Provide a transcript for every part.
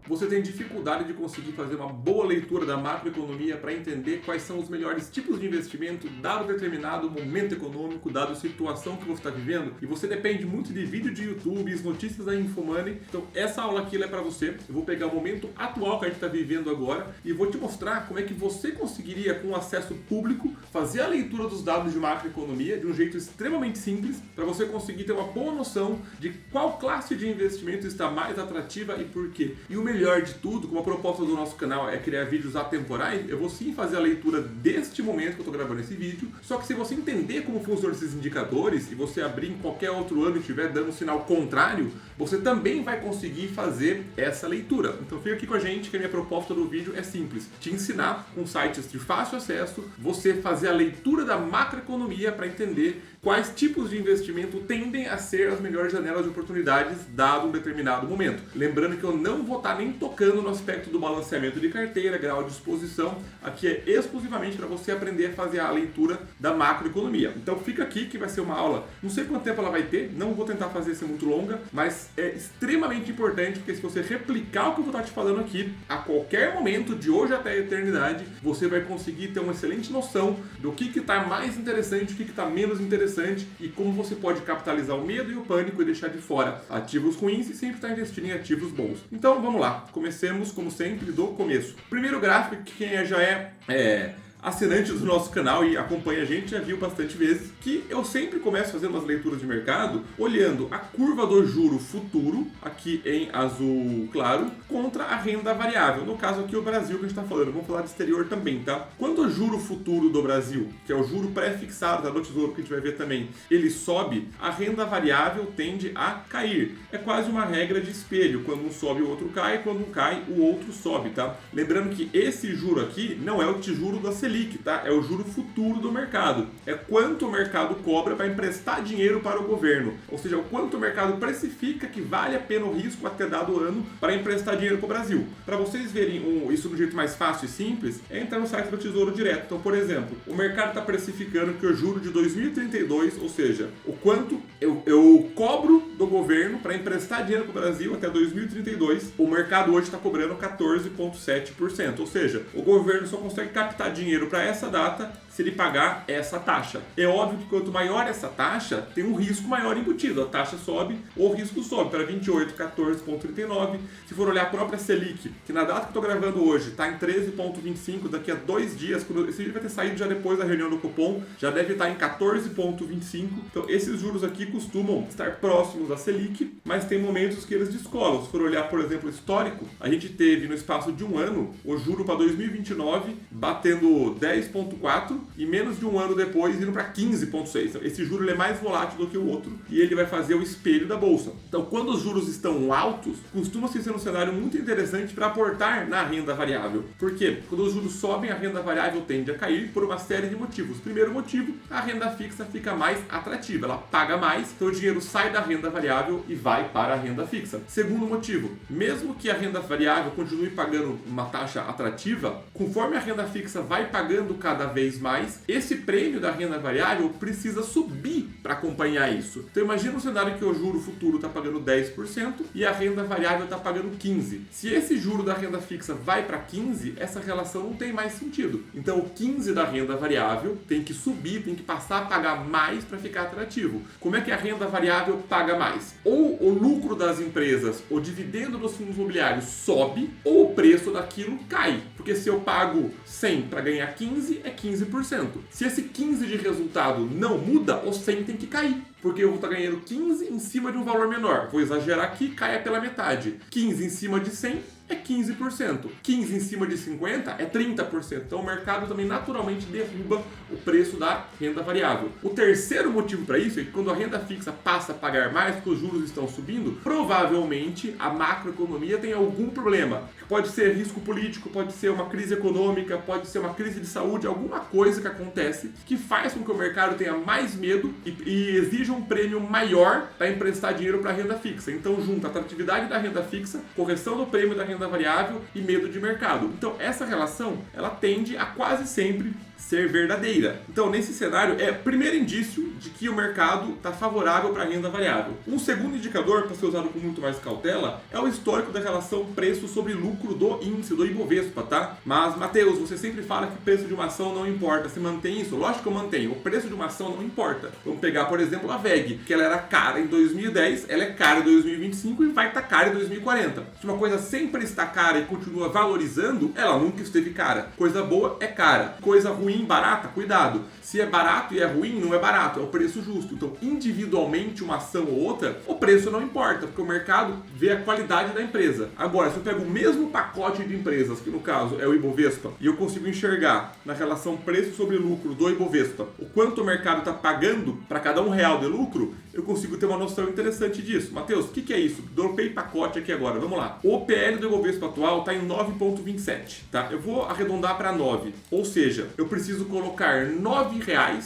Você tem dificuldade de conseguir fazer uma boa leitura da macroeconomia para entender quais são os melhores tipos de investimento dado determinado momento econômico, dado a situação que você está vivendo, e você depende muito de vídeo de YouTube, notícias da Infomoney. Então essa aula aqui é para você. Eu vou pegar o momento atual que a gente está vivendo agora e vou te mostrar como é que você conseguiria, com acesso público, fazer a leitura dos dados de macroeconomia de um jeito extremamente simples, para você conseguir ter uma boa noção de qual classe de investimento está mais atrativa e por quê. E o melhor de tudo, como a proposta do nosso canal é criar vídeos atemporais, eu vou sim fazer a leitura deste momento que eu estou gravando esse vídeo, só que se você entender como funcionam esses indicadores e você abrir em qualquer outro ano e estiver dando um sinal contrário, você também vai conseguir fazer essa leitura. Então fica aqui com a gente, que a minha proposta do vídeo é simples: te ensinar com sites de fácil acesso, você fazer a leitura da macroeconomia para entender quais tipos de investimento tendem a ser as melhores janelas de oportunidades dado um determinado momento. Lembrando que eu não vou estar nem tocando no aspecto do balanceamento de carteira, grau de exposição. Aqui é exclusivamente para você aprender a fazer a leitura da macroeconomia. Então fica aqui que vai ser uma aula, não sei quanto tempo ela vai ter, não vou tentar fazer ser muito longa, mas é extremamente importante, porque se você replicar o que eu vou estar te falando aqui, a qualquer momento, de hoje até a eternidade, você vai conseguir ter uma excelente noção do que está mais interessante, o que está menos interessante e como você pode capitalizar o medo e o pânico e deixar de fora ativos ruins e sempre estar investindo em ativos bons. Então vamos lá, comecemos como sempre do começo. Primeiro gráfico, que quem já é assinante do nosso canal e acompanha a gente já viu bastante vezes, que eu sempre começo fazendo as leituras de mercado olhando a curva do juro futuro, aqui em azul claro, contra a renda variável. No caso aqui o Brasil que a gente está falando, vamos falar de exterior também, tá? Quando o juro futuro do Brasil, que é o juro pré-fixado da do Tesouro, que a gente vai ver também, ele sobe, a renda variável tende a cair. É quase uma regra de espelho, quando um sobe o outro cai, quando um cai o outro sobe, tá? Lembrando que esse juro aqui não é o tijuro da Selic, tá? É o juro futuro do mercado. É quanto o mercado cobra para emprestar dinheiro para o governo. Ou seja, o quanto o mercado precifica que vale a pena o risco até dado ano para emprestar dinheiro para o Brasil. Para vocês verem isso do jeito mais fácil e simples, é entrar no site do Tesouro Direto. Então, por exemplo, o mercado está precificando que o juro de 2032, ou seja, o quanto eu cobro do governo para emprestar dinheiro para o Brasil até 2032, o mercado hoje está cobrando 14,7%. Ou seja, o governo só consegue captar dinheiro para essa data se ele pagar essa taxa. É óbvio que quanto maior essa taxa, tem um risco maior embutido. A taxa sobe, o risco sobe para 28, 14,39. Se for olhar a própria Selic, que na data que eu estou gravando hoje está em 13,25, daqui a 2 dias, esse vídeo vai ter saído já depois da reunião do Copom, já deve estar em 14,25. Então esses juros aqui costumam estar próximos da Selic, mas tem momentos que eles descolam. Se for olhar, por exemplo, o histórico, a gente teve no espaço de um ano o juro para 2029 batendo 10,4 e menos de um ano depois indo para 15,6. Então, esse juro ele é mais volátil do que o outro e ele vai fazer o espelho da bolsa. Então, quando os juros estão altos, costuma ser um cenário muito interessante para aportar na renda variável. Por quê? Quando os juros sobem, a renda variável tende a cair por uma série de motivos. Primeiro motivo, a renda fixa fica mais atrativa, ela paga mais, então o dinheiro sai da renda variável e vai para a renda fixa. Segundo motivo, mesmo que a renda variável continue pagando uma taxa atrativa, conforme a renda fixa vai pagando cada vez mais, esse prêmio da renda variável precisa subir para acompanhar isso. Então imagina um cenário que o juro futuro está pagando 10% e a renda variável está pagando 15%. Se esse juro da renda fixa vai para 15%, essa relação não tem mais sentido. Então o 15% da renda variável tem que subir, tem que passar a pagar mais para ficar atrativo. Como é que a renda variável paga mais? Ou o lucro das empresas, o dividendo dos fundos imobiliários sobe, ou o preço daquilo cai. Porque se eu pago 100 para ganhar 15, é 15%. Se esse 15 de resultado não muda, o 100 tem que cair. Porque eu vou estar ganhando 15 em cima de um valor menor. Vou exagerar aqui, caia pela metade. 15 em cima de 100 é 15%. 15 em cima de 50 é 30%. Então o mercado também naturalmente derruba o preço da renda variável. O terceiro motivo para isso é que quando a renda fixa passa a pagar mais, porque os juros estão subindo, provavelmente a macroeconomia tem algum problema. Pode ser risco político, pode ser uma crise econômica, pode ser uma crise de saúde, alguma coisa que acontece que faz com que o mercado tenha mais medo e exija um prêmio maior para emprestar dinheiro para a renda fixa. Então junta a atratividade da renda fixa, correção do prêmio da renda variável e medo de mercado. Então essa relação ela tende a quase sempre ser verdadeira. Então, nesse cenário, é o primeiro indício de que o mercado está favorável para a renda variável. Um segundo indicador, para ser usado com muito mais cautela, é o histórico da relação preço sobre lucro do índice, do Ibovespa, tá? Mas, Matheus, você sempre fala que o preço de uma ação não importa. Você mantém isso? Lógico que eu mantenho. O preço de uma ação não importa. Vamos pegar, por exemplo, a VEG, que ela era cara em 2010, ela é cara em 2025 e vai estar cara em 2040. Se uma coisa sempre está cara e continua valorizando, ela nunca esteve cara. Coisa boa é cara. Coisa ruim, barata, cuidado. Se é barato e é ruim, não é barato, é o preço justo. Então, individualmente, uma ação ou outra, o preço não importa, porque o mercado vê a qualidade da empresa. Agora, se eu pego o mesmo pacote de empresas, que no caso é o Ibovespa, e eu consigo enxergar na relação preço sobre lucro do Ibovespa o quanto o mercado está pagando para cada R$1 de lucro, eu consigo ter uma noção interessante disso. Matheus, o que é isso? Dropei pacote aqui agora, vamos lá. O PL do Ibovespa atual está em 9,27, tá? Eu vou arredondar para 9, ou seja, eu preciso colocar R$9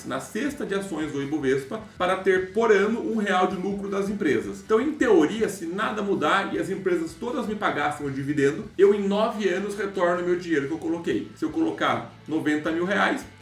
na cesta de ações do Ibovespa para ter por ano R$1 de lucro das empresas. Então, em teoria, se nada mudar e as empresas todas me pagassem o dividendo, eu em 9 anos retorno o meu dinheiro que eu coloquei. Se eu colocar R$90 mil,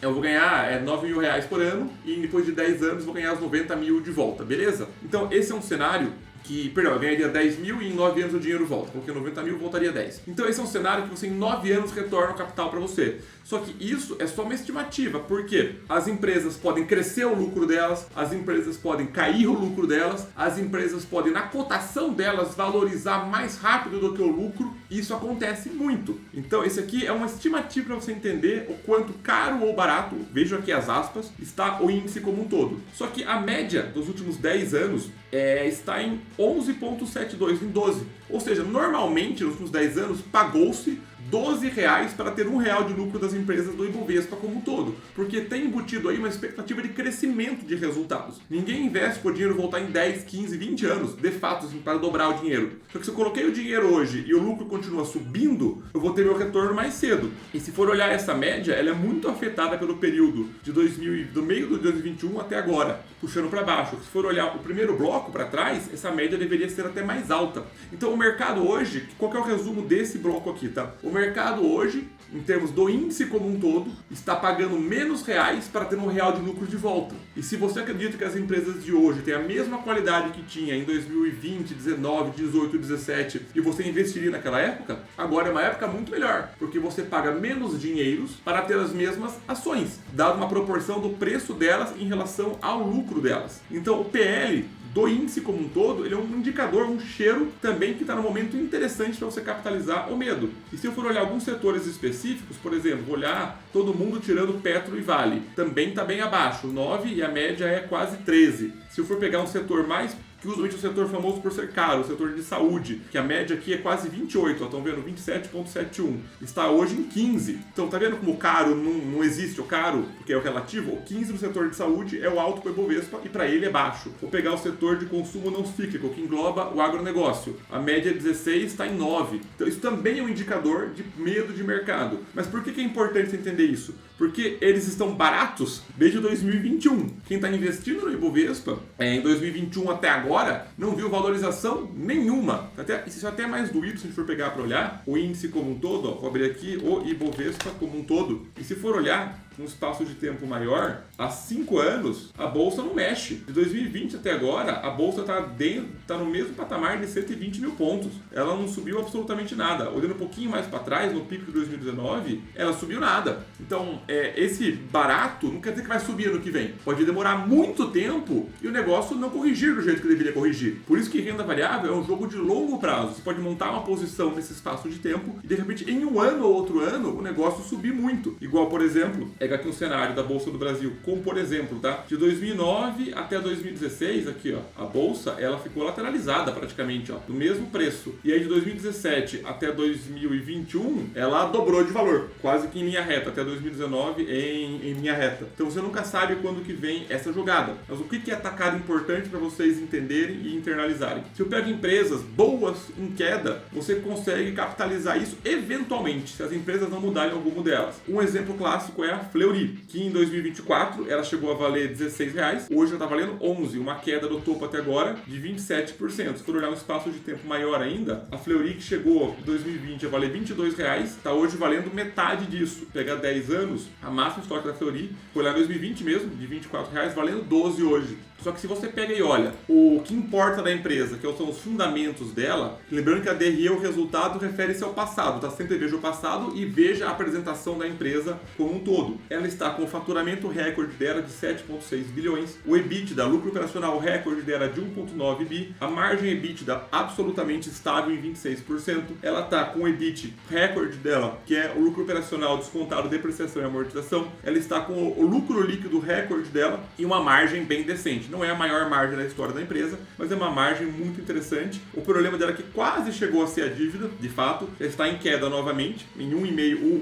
eu vou ganhar R$9 mil por ano e depois de 10 anos vou ganhar os 90 mil de volta, beleza? Então, esse é um cenário eu ganharia 10 mil e em 9 anos o dinheiro volta, porque 90 mil voltaria 10. Então esse é um cenário que você em 9 anos retorna o capital para você. Só que isso é só uma estimativa, porque as empresas podem crescer o lucro delas, as empresas podem cair o lucro delas, as empresas podem, na cotação delas, valorizar mais rápido do que o lucro, e isso acontece muito. Então esse aqui é uma estimativa para você entender o quanto caro ou barato, vejo aqui as aspas, está o índice como um todo. Só que a média dos últimos 10 anos está em 11,72, em 12. Ou seja, normalmente nos últimos 10 anos pagou-se R$12 para ter R$1 de lucro das empresas do Ibovespa como um todo, porque tem embutido aí uma expectativa de crescimento de resultados. Ninguém investe por dinheiro voltar em 10, 15, 20 anos, de fato, assim, para dobrar o dinheiro. Só que se eu coloquei o dinheiro hoje e o lucro continua subindo, eu vou ter meu retorno mais cedo. E se for olhar essa média, ela é muito afetada pelo período de do meio de 2021 até agora, puxando para baixo. Se for olhar o primeiro bloco para trás, essa média deveria ser até mais alta. Então o mercado hoje, qual que é o resumo desse bloco aqui, tá? O mercado hoje, em termos do índice como um todo, está pagando menos reais para ter R$1 de lucro de volta. E se você acredita que as empresas de hoje têm a mesma qualidade que tinha em 2020, 19, 18, 17 e você investiria naquela época, agora é uma época muito melhor, porque você paga menos dinheiros para ter as mesmas ações, dado uma proporção do preço delas em relação ao lucro delas. Então o PL do índice como um todo, ele é um indicador, um cheiro também que está no momento interessante para você capitalizar o medo. E se eu for olhar alguns setores específicos, por exemplo, vou olhar todo mundo tirando Petro e Vale, também está bem abaixo, 9 e a média é quase 13. Se eu for pegar um setor mais que usualmente é um setor famoso por ser caro, o setor de saúde, que a média aqui é quase 28, estão vendo? 27,71. Está hoje em 15. Então, tá vendo como o caro não existe o caro, porque é o relativo? O 15 no setor de saúde é o alto para o Ibovespa e para ele é baixo. Vou pegar o setor de consumo não cíclico, que engloba o agronegócio. A média é 16, está em 9. Então, isso também é um indicador de medo de mercado. Mas por que é importante você entender isso? Porque eles estão baratos desde 2021. Quem está investindo no Ibovespa, em 2021 até agora, não viu valorização nenhuma. Isso é até mais doído se a gente for pegar para olhar o índice como um todo. Vou abrir aqui o Ibovespa como um todo. E se for olhar num espaço de tempo maior, há 5 anos, a Bolsa não mexe. De 2020 até agora, a Bolsa está no mesmo patamar de 120 mil pontos. Ela não subiu absolutamente nada. Olhando um pouquinho mais para trás, no pico de 2019, ela subiu nada. Então, esse barato não quer dizer que vai subir ano que vem. Pode demorar muito tempo e o negócio não corrigir do jeito que deveria corrigir. Por isso que renda variável é um jogo de longo prazo. Você pode montar uma posição nesse espaço de tempo e, de repente, em um ano ou outro ano, o negócio subir muito. Igual, por exemplo, aqui um cenário da Bolsa do Brasil, como por exemplo, tá? De 2009 até 2016, aqui ó, a Bolsa, ela ficou lateralizada praticamente, ó, do mesmo preço. E aí de 2017 até 2021, ela dobrou de valor, quase que em linha reta, até 2019 em linha reta. Então você nunca sabe quando que vem essa jogada. Mas o que é atacado importante para vocês entenderem e internalizarem? Se eu pego empresas boas em queda, você consegue capitalizar isso eventualmente, se as empresas não mudarem o rumo delas. Um exemplo clássico é a Fleury, que em 2024 ela chegou a valer R$16, hoje ela está valendo 11, uma queda do topo até agora de 27%. Se for olhar um espaço de tempo maior ainda, a Fleury, que chegou em 2020 a valer R$22, está hoje valendo metade disso. Pegar 10 anos, a máxima histórica da Fleury foi lá em 2020 mesmo, de R$24, valendo 12 hoje. Só que se você pega e olha o que importa da empresa, que são os fundamentos dela, lembrando que a DRE, o resultado, refere-se ao passado, tá? Sempre veja o passado e veja a apresentação da empresa como um todo. Ela está com o faturamento recorde dela de 7,6 bilhões, o EBITDA, lucro operacional recorde dela de 1,9 bi, a margem EBITDA absolutamente estável em 26%, ela está com o EBIT recorde dela, que é o lucro operacional descontado depreciação e amortização, ela está com o lucro líquido recorde dela e uma margem bem decente. Não é a maior margem da história da empresa, mas é uma margem muito interessante. O problema dela é que quase chegou a ser a dívida, de fato, já está em queda novamente, em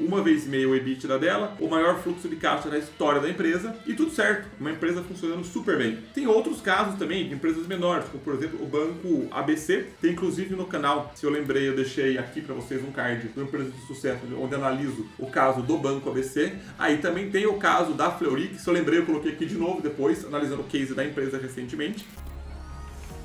uma vez e meia o EBITDA dela, o maior fluxo de caixa da história da empresa, e tudo certo, uma empresa funcionando super bem. Tem outros casos também de empresas menores, como por exemplo o Banco ABC, tem inclusive no canal, se eu lembrei, eu deixei aqui para vocês um card de uma empresa de sucesso, onde analiso o caso do Banco ABC. Aí também tem o caso da Fleury, que se eu lembrei eu coloquei aqui de novo depois, analisando o case da empresa recentemente.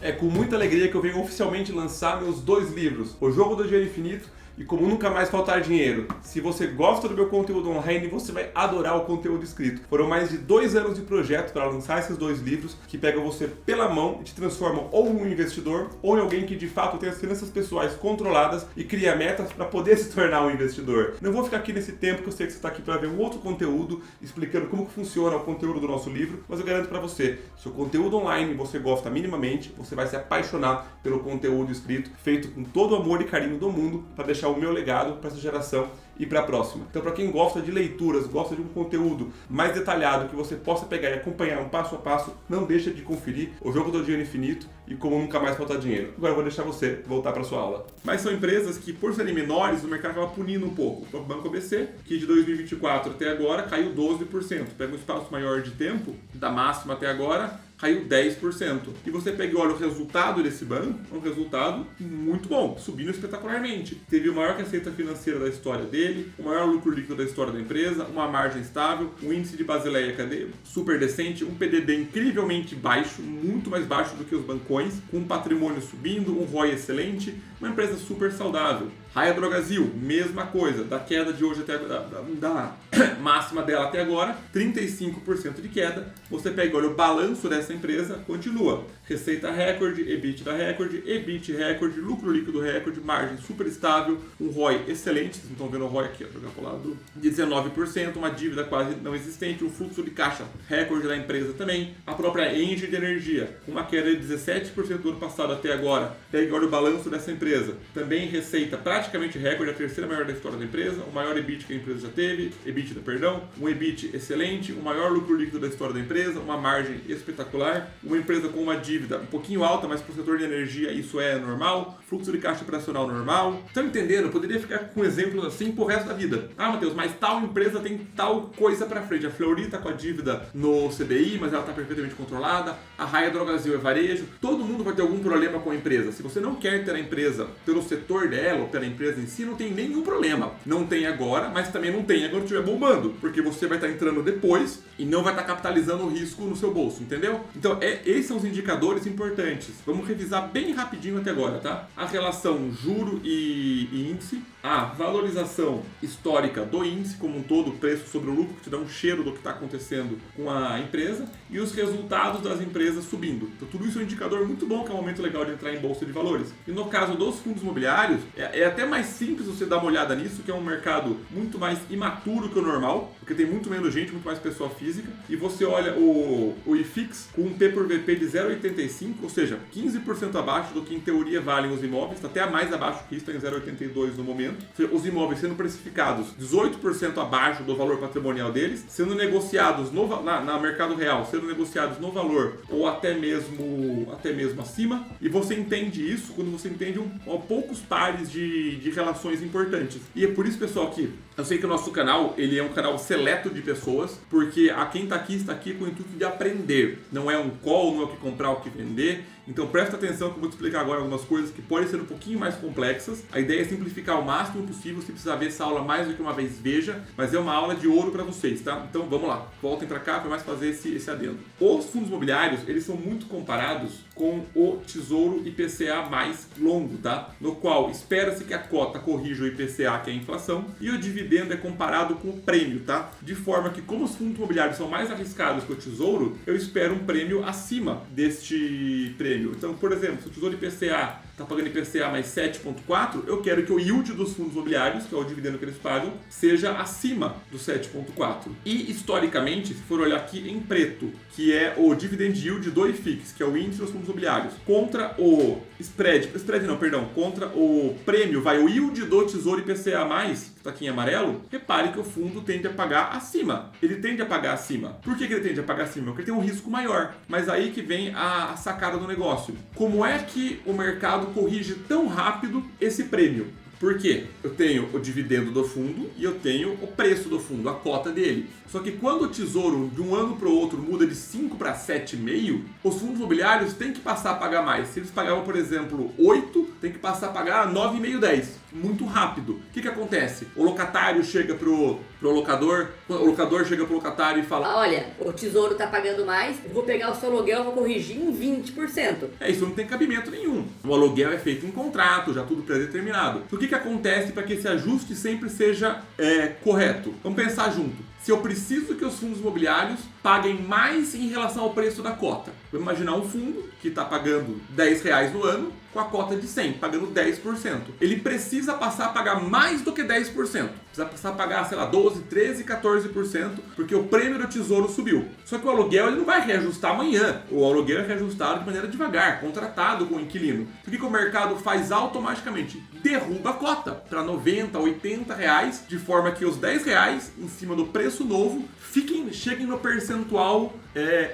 É com muita alegria que eu venho oficialmente lançar meus 2 livros, O Jogo do Dinheiro Infinito e Como Nunca Mais Faltar Dinheiro. Se você gosta do meu conteúdo online, você vai adorar o conteúdo escrito. Foram mais de 2 anos de projeto para lançar esses 2 livros que pegam você pela mão e te transformam ou em um investidor ou em alguém que de fato tem as finanças pessoais controladas e cria metas para poder se tornar um investidor. Não vou ficar aqui nesse tempo, que eu sei que você está aqui para ver um outro conteúdo explicando como que funciona o conteúdo do nosso livro, mas eu garanto para você, se o conteúdo online você gosta minimamente, você vai se apaixonar pelo conteúdo escrito, feito com todo o amor e carinho do mundo para deixar o meu legado para essa geração e para a próxima. Então, para quem gosta de leituras, gosta de um conteúdo mais detalhado que você possa pegar e acompanhar um passo a passo, não deixa de conferir O Jogo do Dinheiro Infinito e Como Nunca Mais Faltar Dinheiro. Agora eu vou deixar você voltar para sua aula. Mas são empresas que, por serem menores, o mercado acaba punindo um pouco. O Banco ABC, que de 2024 até agora caiu 12%. Pega um espaço maior de tempo, da máxima até agora, caiu 10%. E você pega e olha o resultado desse banco, é um resultado muito bom, subindo espetacularmente. Teve a maior receita financeira da história dele, o maior lucro líquido da história da empresa, uma margem estável, um índice de Basileia super decente, um PDD incrivelmente baixo, muito mais baixo do que os bancões, com um patrimônio subindo, um ROI excelente, uma empresa super saudável. Raia Drogasil, mesma coisa, da queda de hoje até da máxima dela até agora, 35% de queda. Você pega e olha o balanço dessa empresa, continua. Receita recorde, EBITDA recorde, EBIT recorde, lucro líquido recorde, margem super estável, um ROI excelente, vocês não estão vendo o ROI aqui, jogar para o lado, de 19%, uma dívida quase não existente, um fluxo de caixa recorde da empresa também, a própria Engie de energia, uma queda de 17% do ano passado até agora. Pega e olha o balanço dessa empresa, também receita praticamente recorde, a terceira maior da história da empresa, o maior EBIT que a empresa já teve, um EBIT excelente, o maior lucro líquido da história da empresa, uma margem espetacular, uma empresa com uma dívida um pouquinho alta, mas para o setor de energia isso é normal, fluxo de caixa operacional normal. Estão entendendo? Eu poderia ficar com exemplos assim pro resto da vida. Ah, Matheus, mas tal empresa tem tal coisa para frente. A Fleury está com a dívida no CDI, mas ela está perfeitamente controlada. A Raia Drogasil é varejo. Todo mundo vai ter algum problema com a empresa. Se você não quer ter a empresa pelo setor dela ou pela empresa em si, não tem nenhum problema. Não tem agora, mas também não tem quando estiver bombando, porque você vai estar entrando depois e não vai estar capitalizando o risco no seu bolso, entendeu? Então, esses são os indicadores importantes. Vamos revisar bem rapidinho até agora, tá? A relação juro e índice, a valorização histórica do índice como um todo, preço sobre o lucro, que te dá um cheiro do que está acontecendo com a empresa, e os resultados das empresas subindo. Então, tudo isso é um indicador muito bom, que é um momento legal de entrar em bolsa de valores. E no caso dos fundos imobiliários, é até mais simples você dar uma olhada nisso, que é um mercado muito mais imaturo que o normal, porque tem muito menos gente, muito mais pessoa física, e você olha o IFIX com um P por VP de 0,85, ou seja, 15% abaixo do que em teoria valem os imóveis, está até mais abaixo que isso, está em 0,82 no momento. Ou seja, os imóveis sendo precificados 18% abaixo do valor patrimonial deles, sendo negociados no mercado real, sendo negociados no valor ou até mesmo acima, e você entende isso quando você entende poucos pares de relações importantes. E é por isso, pessoal, que eu sei que o nosso canal, ele é um canal seleto de pessoas, porque quem está aqui com o intuito de aprender. Não é um call, não é o que comprar, o que vender. Então presta atenção que eu vou te explicar agora algumas coisas que podem ser um pouquinho mais complexas. A ideia é simplificar ao máximo máximo possível. Se precisar ver essa aula mais do que uma vez, veja, mas é uma aula de ouro para vocês, tá? Então vamos lá, voltem para cá para mais fazer esse adendo. Os fundos imobiliários, eles são muito comparados com o Tesouro IPCA mais longo, tá? No qual espera-se que a cota corrija o IPCA, que é a inflação, e o dividendo é comparado com o prêmio, tá? De forma que, como os fundos imobiliários são mais arriscados que o Tesouro, eu espero um prêmio acima deste prêmio. Então, por exemplo, se o Tesouro IPCA está pagando IPCA mais 7,4, eu quero que o yield dos fundos imobiliários, que é o dividendo que eles pagam, seja acima do 7,4. E, historicamente, se for olhar aqui em preto, que é o dividend yield do IFIX, que é o índice dos fundos imobiliários, contra o contra o prêmio, o yield do Tesouro IPCA+, que está aqui em amarelo, repare que o fundo tende a pagar acima. Ele tende a pagar acima. Por que ele tende a pagar acima? Porque ele tem um risco maior. Mas aí que vem a sacada do negócio. Como é que o mercado corrige tão rápido esse prêmio? Por quê? Eu tenho o dividendo do fundo e eu tenho o preço do fundo, a cota dele. Só que quando o Tesouro de um ano para o outro muda de 5 para 7,5, os fundos imobiliários têm que passar a pagar mais. Se eles pagavam, por exemplo, 8, tem que passar a pagar 9,5, 10. Muito rápido. O que acontece? O locatário chega pro locador, o locador chega pro locatário e fala: olha, o Tesouro tá pagando mais, eu vou pegar o seu aluguel, vou corrigir em 20%. Isso não tem cabimento nenhum. O aluguel é feito em contrato, já tudo pré-determinado. Então, o que acontece para que esse ajuste sempre seja correto? Vamos pensar junto. Se eu preciso que os fundos imobiliários paguem mais em relação ao preço da cota. Vamos imaginar um fundo que está pagando R$10 no ano com a cota de 100, pagando 10%. Ele precisa passar a pagar mais do que 10%. Precisa passar a pagar, 12, 13, 14%, porque o prêmio do Tesouro subiu. Só que o aluguel ele não vai reajustar amanhã. O aluguel é reajustado de maneira devagar, contratado com o inquilino. O que o mercado faz automaticamente? Derruba a cota para R$90, R$80, de forma que os R$10 em cima do preço novo cheguem no percentual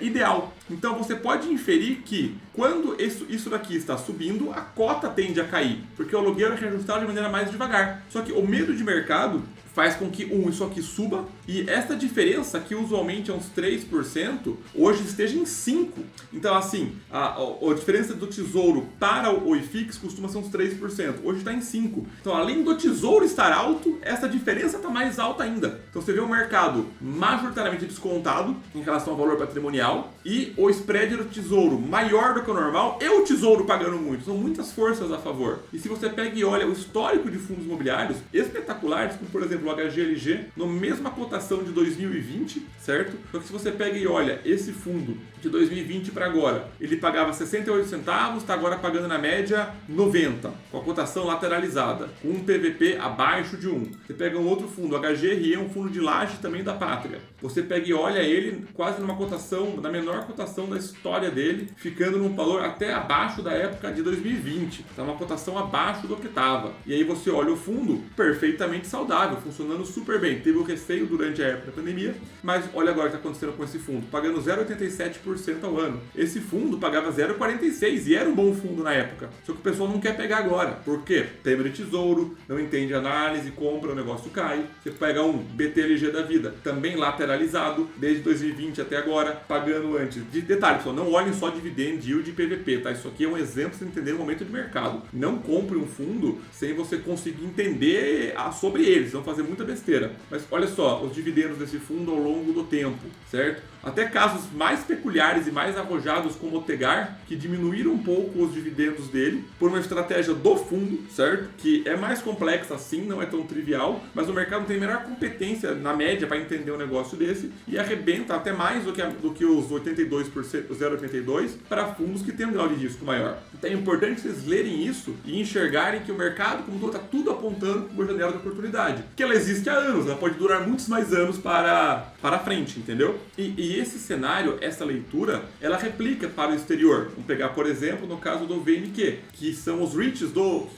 ideal. Então você pode inferir que quando isso daqui está subindo, a cota tende a cair, porque o aluguel é reajustado de maneira mais devagar. Só que o medo de mercado faz com que isso aqui suba e essa diferença, que usualmente é uns 3%, hoje esteja em 5%. Então assim, a diferença do Tesouro para o IFIX costuma ser uns 3%, hoje está em 5%. Então além do Tesouro estar alto, essa diferença está mais alta ainda. Então você vê um mercado majoritariamente descontado em relação ao valor patrimonial e o spread do Tesouro maior do que o normal e o Tesouro pagando muito. São muitas forças a favor. E se você pega e olha o histórico de fundos imobiliários espetaculares, como por exemplo o HGLG, na mesma cotação de 2020, certo? Só que se você pega e olha esse fundo de 2020 para agora, ele pagava 68 centavos, está agora pagando na média 90, com a cotação lateralizada, com um PVP abaixo de 1. Você pega um outro fundo, o HGRE, um fundo de laje também da Pátria. Você pega e olha ele quase numa cotação, na menor cotação da história dele, ficando num valor até abaixo da época de 2020. Está uma cotação abaixo do que estava. E aí você olha o fundo perfeitamente saudável, funcionando super bem. Teve o receio durante a época da pandemia, mas olha agora o que está acontecendo com esse fundo, pagando 0,87% ao ano. Esse fundo pagava 0,46% e era um bom fundo na época. Só que o pessoal não quer pegar agora. Por quê? Tema de tesouro, não entende análise, compra, o negócio cai. Você pega um BTLG da vida, também lateralizado, desde 2020 até agora, pagando antes. Detalhe, pessoal, não olhem só dividend, yield e PVP, tá? Isso aqui é um exemplo para você entender o momento de mercado. Não compre um fundo sem você conseguir entender sobre eles, vão fazer muita besteira. Mas olha só, os dividendos desse fundo ao longo do tempo, certo? Até casos mais peculiares e mais arrojados como o Tegar, que diminuíram um pouco os dividendos dele por uma estratégia do fundo, certo? Que é mais complexa assim, não é tão trivial, mas o mercado tem menor competência na média para entender um negócio desse e arrebenta até mais do que os 82%, os 0,82% para fundos que têm um grau de risco maior. Então é importante vocês lerem isso e enxergarem que o mercado, como todo, está tudo apontando para uma janela de oportunidade. Que ela existe há anos, ela pode durar muitos mais anos para frente, entendeu? E esse cenário, essa leitura, ela replica para o exterior. Vamos pegar, por exemplo, no caso do VNQ, que são os REITs,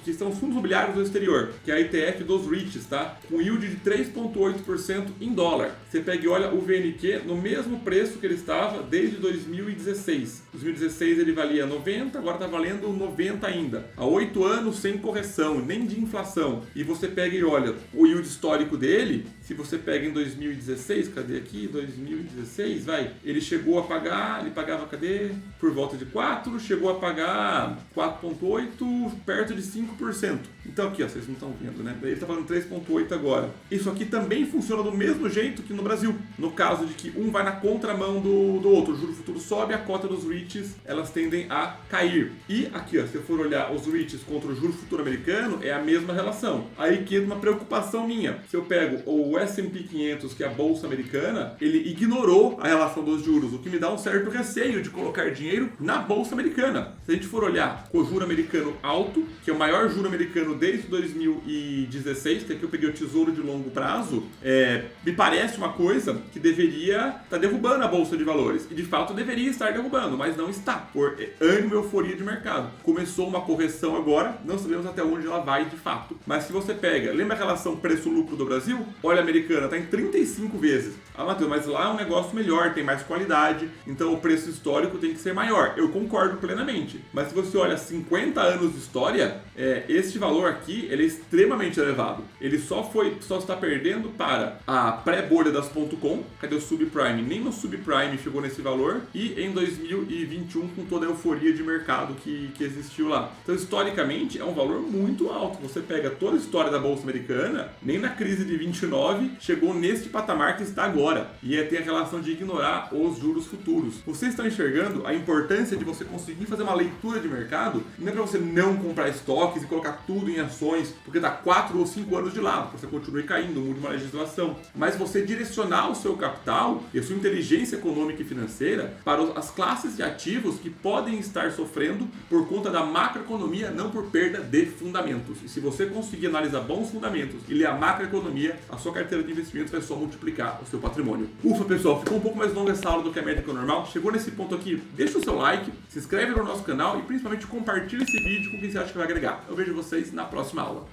que são os fundos imobiliários do exterior, que é a ETF dos REITs, tá? Com yield de 3,8% em dólar. Você pega e olha o VNQ no mesmo preço que ele estava desde 2016. 2016 ele valia 90, agora está valendo 90 ainda. Há 8 anos sem correção, nem de inflação. E você pega e olha o yield histórico dele, se você pega em 2016, cadê aqui? 2016, vai. Ele chegou a pagar, ele pagava, cadê? Por volta de 4, chegou a pagar 4,8, perto de 5%. Então aqui, ó, vocês não estão vendo, né? Ele está pagando 3,8 agora. Isso aqui também funciona do mesmo jeito que no Brasil. No caso de que um vai na contramão do outro. O juro futuro sobe, a cota dos REITs, elas tendem a cair. E aqui, ó, se eu for olhar os REITs contra o juro futuro americano, é a mesma relação. Aí que entra uma preocupação minha. Se eu pego o S&P 500, que é a bolsa americana, ele ignorou a relação dos juros, o que me dá um certo receio de colocar dinheiro na bolsa americana. Se a gente for olhar com o juro americano alto, que é o maior juro americano desde 2016, que aqui eu peguei o tesouro de longo prazo, me parece uma coisa que deveria estar derrubando a bolsa de valores. E de fato deveria estar derrubando, mas não está, por ânimo e euforia de mercado. Começou uma correção agora, não sabemos até onde ela vai de fato. Mas se você pega, lembra a relação preço-lucro do Brasil? Olha, a americana está em 35 vezes. Ah, Matheus, mas lá é um negócio melhor, tem mais qualidade, então o preço histórico tem que ser maior. Eu concordo plenamente. Mas se você olha 50 anos de história, este valor aqui ele é extremamente elevado. Ele só está perdendo para a pré-bolha das .com, cadê o subprime? Nem no subprime chegou nesse valor, e em 2021 com toda a euforia de mercado que existiu lá. Então, historicamente, é um valor muito alto. Você pega toda a história da bolsa americana, nem na crise de 29 chegou neste patamar que está agora, e tem a relação de ignorar os juros futuros. Vocês estão enxergando a importância de você conseguir fazer uma leitura de mercado? Não é para você não comprar estoques e colocar tudo em ações, porque está 4 ou 5 anos de lado, você continue caindo, mude uma legislação, mas você direcionar o seu capital e a sua inteligência econômica e financeira para as classes de ativos que podem estar sofrendo por conta da macroeconomia, não por perda de fundamentos. E se você conseguir analisar bons fundamentos e ler a macroeconomia, a sua carteira de investimentos vai só multiplicar o seu patrimônio. Ufa, pessoal, ficou um pouco mais longa essa aula do que a média normal. Chegou nesse ponto aqui, deixa o seu like, se inscreve no nosso canal e principalmente compartilha esse vídeo com quem você acha que vai agregar. Eu vejo vocês na próxima aula.